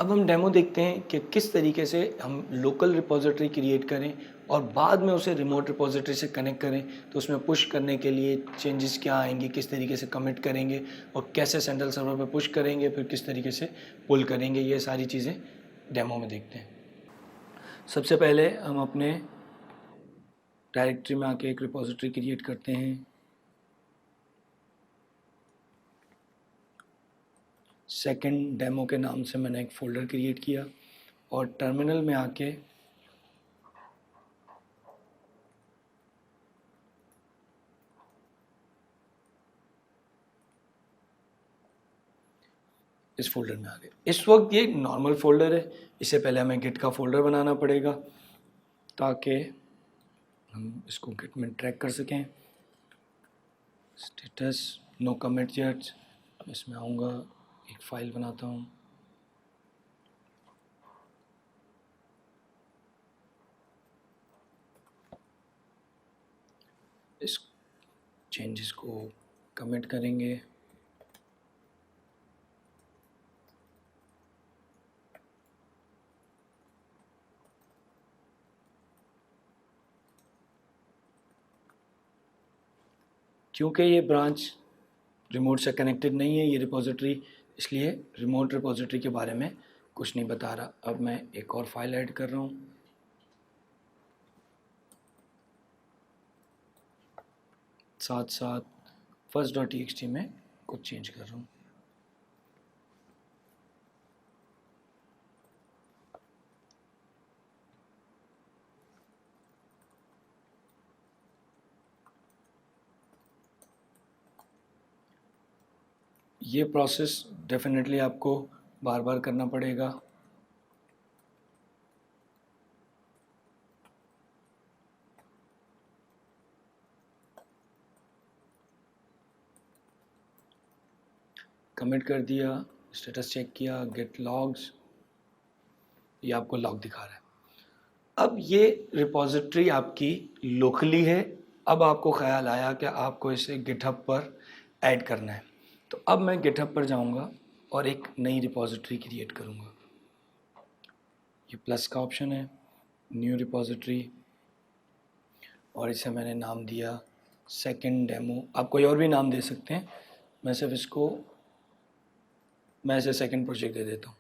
अब हम डेमो देखते हैं कि किस तरीके से हम लोकल रिपॉजिटरी क्रिएट करें और बाद में उसे रिमोट रिपॉजिटरी से कनेक्ट करें। तो उसमें पुश करने के लिए चेंजेस क्या आएंगे, किस तरीके से कमिट करेंगे और कैसे सेंट्रल सर्वर पे पुश करेंगे, फिर किस तरीके से पुल करेंगे, ये सारी चीज़ें डेमो में देखते हैं। सबसे पहले हम अपने डायरेक्टरी में आके एक रिपॉजिटरी क्रिएट करते हैं। सेकंड डेमो के नाम से मैंने एक फ़ोल्डर क्रिएट किया और टर्मिनल में आके इस फोल्डर में आ गए। इस वक्त ये नॉर्मल फोल्डर है, इससे पहले हमें गिट का फोल्डर बनाना पड़ेगा ताकि हम इसको गिट में ट्रैक कर सकें। स्टेटस नो कमिट येट, इसमें आऊँगा, एक फ़ाइल बनाता हूँ। इस चेंजेस को कमिट करेंगे। क्योंकि ये ब्रांच रिमोट से कनेक्टेड नहीं है, ये रिपॉजिटरी, इसलिए रिमोट रिपॉजिटरी के बारे में कुछ नहीं बता रहा। अब मैं एक और फाइल ऐड कर रहा हूँ, साथ साथ first.txt में कुछ चेंज कर रहा हूँ। ये प्रोसेस डेफिनेटली आपको बार बार करना पड़ेगा। कमिट कर दिया, स्टेटस चेक किया, गेट लॉग्स, ये आपको लॉग दिखा रहा है। अब ये रिपॉजिटरी आपकी लोकली है। अब आपको ख्याल आया कि आपको इसे गिटहब पर ऐड करना है, तो अब मैं गिटहब पर जाऊंगा और एक नई रिपॉजिटरी क्रिएट करूंगा। ये प्लस का ऑप्शन है, न्यू रिपॉजिटरी, और इसे मैंने नाम दिया सेकंड डेमो। आप कोई और भी नाम दे सकते हैं, मैं सिर्फ इसको, मैं इसे सेकंड प्रोजेक्ट दे देता हूँ।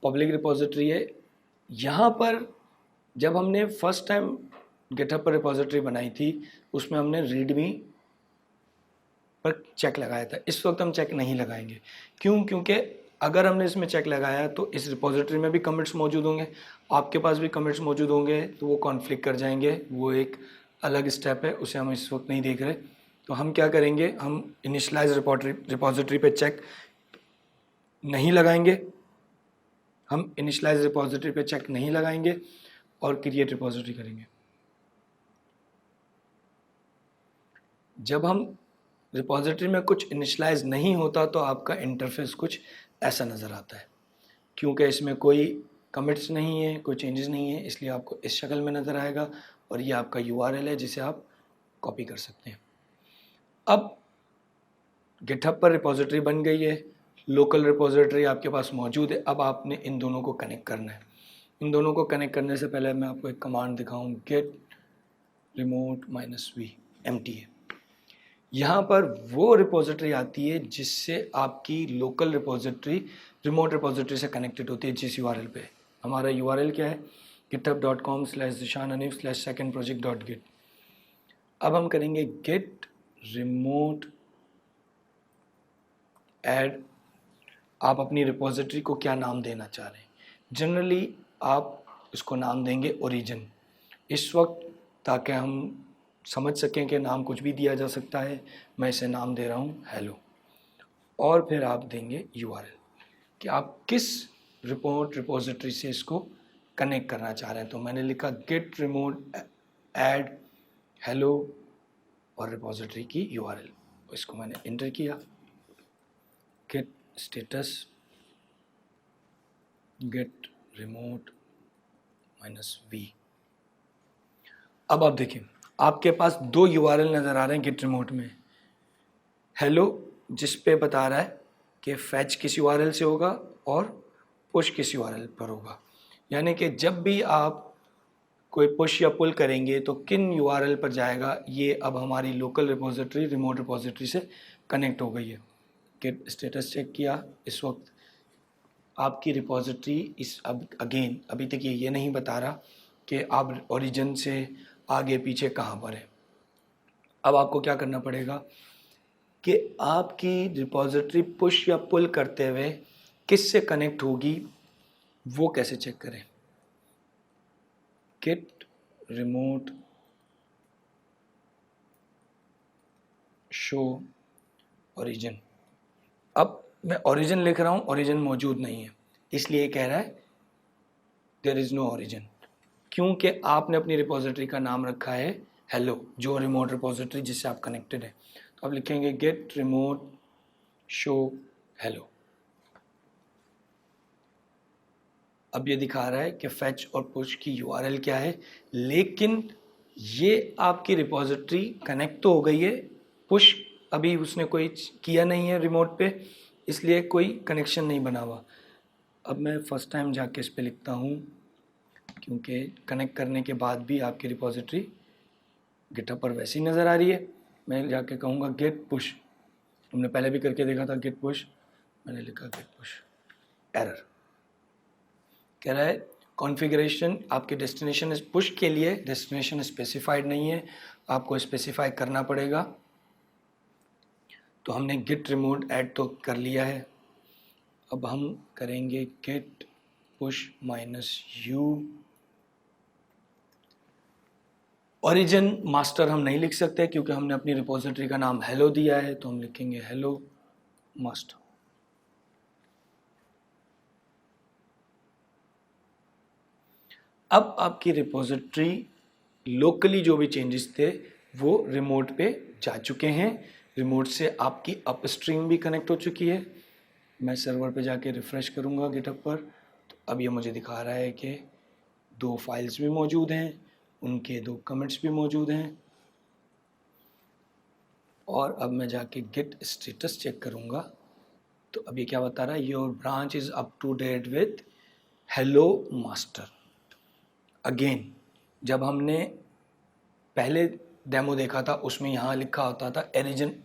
पब्लिक रिपॉजिटरी है। यहाँ पर जब हमने फर्स्ट टाइम गिटहब पर रिपॉजिटरी बनाई थी, उसमें हमने रीडमी पर चेक लगाया था। इस वक्त हम चेक नहीं लगाएंगे। क्यों? क्योंकि अगर हमने इसमें चेक लगाया तो इस रिपॉजिटरी में भी कमिट्स मौजूद होंगे, आपके पास भी कमिट्स मौजूद होंगे, तो वो कॉन्फ्लिक्ट कर जाएंगे। वो एक अलग स्टेप है, उसे हम इस वक्त नहीं देख रहे। तो हम क्या करेंगे, हम इनिशलाइज रिपॉजिटरी पे चेक नहीं लगाएंगे, हम इनिशलाइज रिपॉजिटरी पे चेक नहीं लगाएंगे और क्रिएट रिपॉजिटरी करेंगे। जब हम रिपॉजिटरी में कुछ इनिशलाइज नहीं होता तो आपका इंटरफेस कुछ ऐसा नज़र आता है। क्योंकि इसमें कोई कमिट्स नहीं है, कोई चेंजेस नहीं है, इसलिए आपको इस शक्ल में नज़र आएगा और ये आपका URL है जिसे आप कॉपी कर सकते हैं। अब गिटहब पर रिपॉजिटरी बन गई है, लोकल रिपॉजिटरी आपके पास मौजूद है। अब आपने इन दोनों को कनेक्ट करना है। इन दोनों को कनेक्ट करने से पहले मैं आपको एक कमांड दिखाऊं, गेट रिमोट -v empty है। यहाँ पर वो रिपॉजिटरी आती है जिससे आपकी लोकल रिपॉजिटरी रिमोट रिपॉजिटरी से कनेक्टेड होती है, जिस URL पे। हमारा URL क्या है, github.com/zishanhanif/secondproject.git। अब हम करेंगे git remote add। आप अपनी रिपॉजिटरी को क्या नाम देना चाह रहे हैं? जनरली आप इसको नाम देंगे ओरिजिन इस वक्त, ताकि हम समझ सकें कि नाम कुछ भी दिया जा सकता है। मैं इसे नाम दे रहा हूँ हेलो, और फिर आप देंगे URL कि आप किस रिमोट रिपॉजिटरी से इसको कनेक्ट करना चाह रहे हैं। तो मैंने लिखा गिट रिमोट ऐड हेलो और रिपॉजिटरी की URL, इसको मैंने इंटर किया। Git status git remote -v, अब आप देखिए, आपके पास दो URL नज़र आ रहे हैं गिट रिमोट में। हेलो जिस पे बता रहा है कि फैच किस URL से होगा और पुश किस URL पर होगा, यानी कि जब भी आप कोई पुश या पुल करेंगे तो किन URL पर जाएगा, ये अब हमारी लोकल रिपोजिटरी रिमोट रिपोजिटरी से कनेक्ट हो गई है। गिट स्टेटस चेक किया, इस वक्त आपकी रिपोजिटरी इस अब अगेन अभी तक ये नहीं बता रहा कि आप ओरिजिन से आगे पीछे कहाँ पर है। अब आपको क्या करना पड़ेगा कि आपकी रिपोजिटरी पुश या पुल करते हुए किस से कनेक्ट होगी, वो कैसे चेक करें। Git remote show origin. अब मैं ओरिजिन लिख रहा हूँ, ओरिजिन मौजूद नहीं है, इसलिए कह रहा है देयर इज़ नो ओरिजिन, क्योंकि आपने अपनी रिपोजिटरी का नाम रखा है हेलो, जो रिमोट रिपोजिटरी जिससे आप कनेक्टेड है। तो आप लिखेंगे गेट रिमोट शो हेलो। अब ये दिखा रहा है कि फैच और पुश की URL क्या है, लेकिन ये आपकी रिपोजिटरी कनेक्ट तो हो गई है, पुश अभी उसने कोई किया नहीं है रिमोट पे, इसलिए कोई कनेक्शन नहीं बना हुआ। अब मैं फर्स्ट टाइम जाके इस पे लिखता हूँ, क्योंकि कनेक्ट करने के बाद भी आपकी रिपोजिटरी गिटहब पर वैसी नज़र आ रही है। मैं जाके कहूँगा गेट पुश, हमने पहले भी करके देखा था गेट पुश, मैंने लिखा गेट पुश, एरर कह रहा है कॉन्फ़िगरेशन आपके डेस्टिनेशन पुश के लिए डेस्टिनेशन स्पेसिफाइड नहीं है, आपको स्पेसिफाई करना पड़ेगा। तो हमने गिट रिमोट ऐड तो कर लिया है, अब हम करेंगे git push -u। Origin master हम नहीं लिख सकते क्योंकि हमने अपनी रिपोजिटरी का नाम हेलो दिया है, तो हम लिखेंगे हेलो मास्टर। अब आपकी रिपोजिटरी लोकली जो भी चेंजेस थे वो रिमोट पे जा चुके हैं, रिमोट से आपकी अपस्ट्रीम भी कनेक्ट हो चुकी है। मैं सर्वर पे जाके रिफ़्रेश करूँगा गिटहब पर, तो अब ये मुझे दिखा रहा है कि 2 फाइल्स भी मौजूद हैं, उनके 2 कमेंट्स भी मौजूद हैं। और अब मैं जाके गिट स्टेटस चेक करूँगा, तो अब ये क्या बता रहा है, your branch is up to date with hello master. Again जब हमने पहले डेमो देखा था उसमें यहाँ लिखा होता था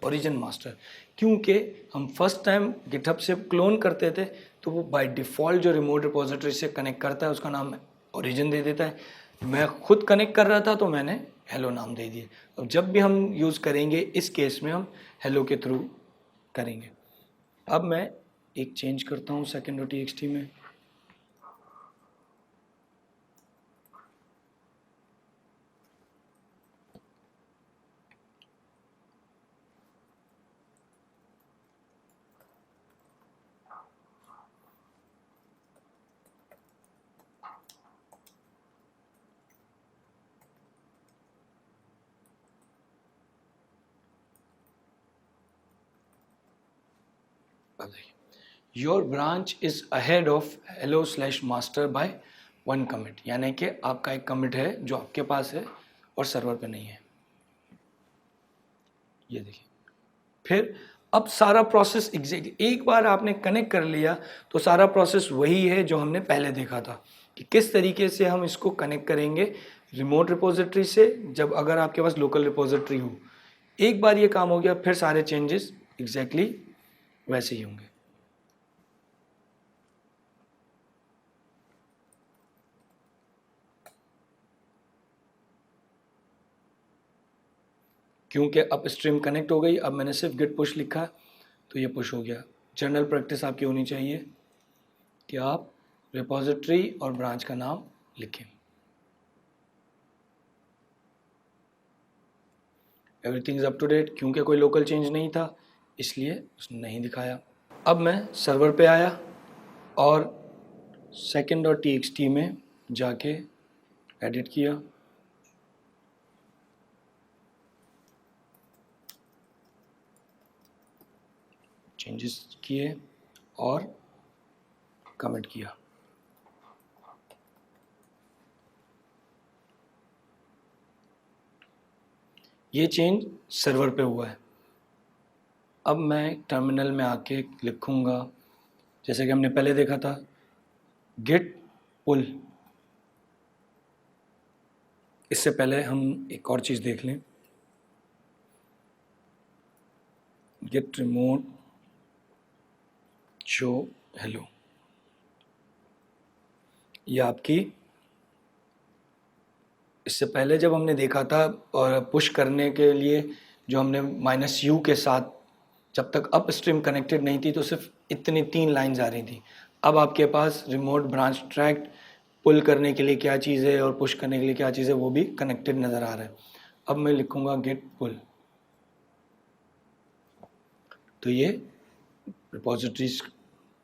ओरिजिन मास्टर, क्योंकि हम फर्स्ट टाइम गिटहब से क्लोन करते थे तो वो बाय डिफ़ॉल्ट जो रिमोट रिपोजिटरी से कनेक्ट करता है उसका नाम ओरिजिन दे देता है। मैं खुद कनेक्ट कर रहा था तो मैंने हेलो नाम दे दिए। अब जब भी हम यूज़ करेंगे इस केस में हम हेलो के थ्रू करेंगे। अब मैं एक चेंज करता हूँ second.txt में, your branch is ahead of hello/master by 1 commit, यानी कि आपका एक कमिट है जो आपके पास है और सर्वर पे नहीं है। ये देखिए, फिर अब सारा प्रोसेस एग्जैक्ट एक बार आपने कनेक्ट कर लिया तो सारा प्रोसेस वही है जो हमने पहले देखा था कि किस तरीके से हम इसको कनेक्ट करेंगे रिमोट रिपोजिटरी से, जब अगर आपके पास लोकल रिपोजिटरी हो। एक बार ये काम हो गया फिर सारे चेंजेस एग्जैक्टली वैसे ही होंगे। क्योंकि अब स्ट्रीम कनेक्ट हो गई, अब मैंने सिर्फ गिट पुश लिखा तो ये पुश हो गया। जनरल प्रैक्टिस आपकी होनी चाहिए कि आप रिपोजिटरी और ब्रांच का नाम लिखें। Everything is up to date, क्योंकि कोई लोकल चेंज नहीं था इसलिए उसने नहीं दिखाया। अब मैं सर्वर पे आया और second.txt में जाके एडिट किया, चेंजेस किए और कमेंट किया। ये चेंज सर्वर पे हुआ है। अब मैं टर्मिनल में आके लिखूँगा, जैसे कि हमने पहले देखा था, गिट पुल। इससे पहले हम एक और चीज़ देख लें, गिट रिमोट शो हेलो। ये आपकी, इससे पहले जब हमने देखा था और पुश करने के लिए जो हमने -u के साथ, जब तक अप स्ट्रीम कनेक्टेड नहीं थी तो सिर्फ इतनी 3 लाइंस आ रही थी। अब आपके पास रिमोट ब्रांच ट्रैक्ट पुल करने के लिए क्या चीज़ है और पुश करने के लिए क्या चीज़ है वो भी कनेक्टेड नज़र आ रहा है। अब मैं लिखूँगा गेट पुल, तो ये रिपॉजिटरीज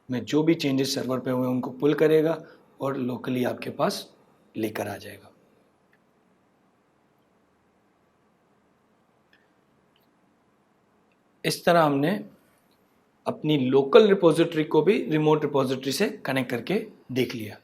में जो भी चेंजेस सर्वर पे हुए उनको पुल करेगा और लोकली आपके पास लेकर आ जाएगा। इस तरह हमने अपनी लोकल रिपॉजिटरी को भी रिमोट रिपॉजिटरी से कनेक्ट करके देख लिया।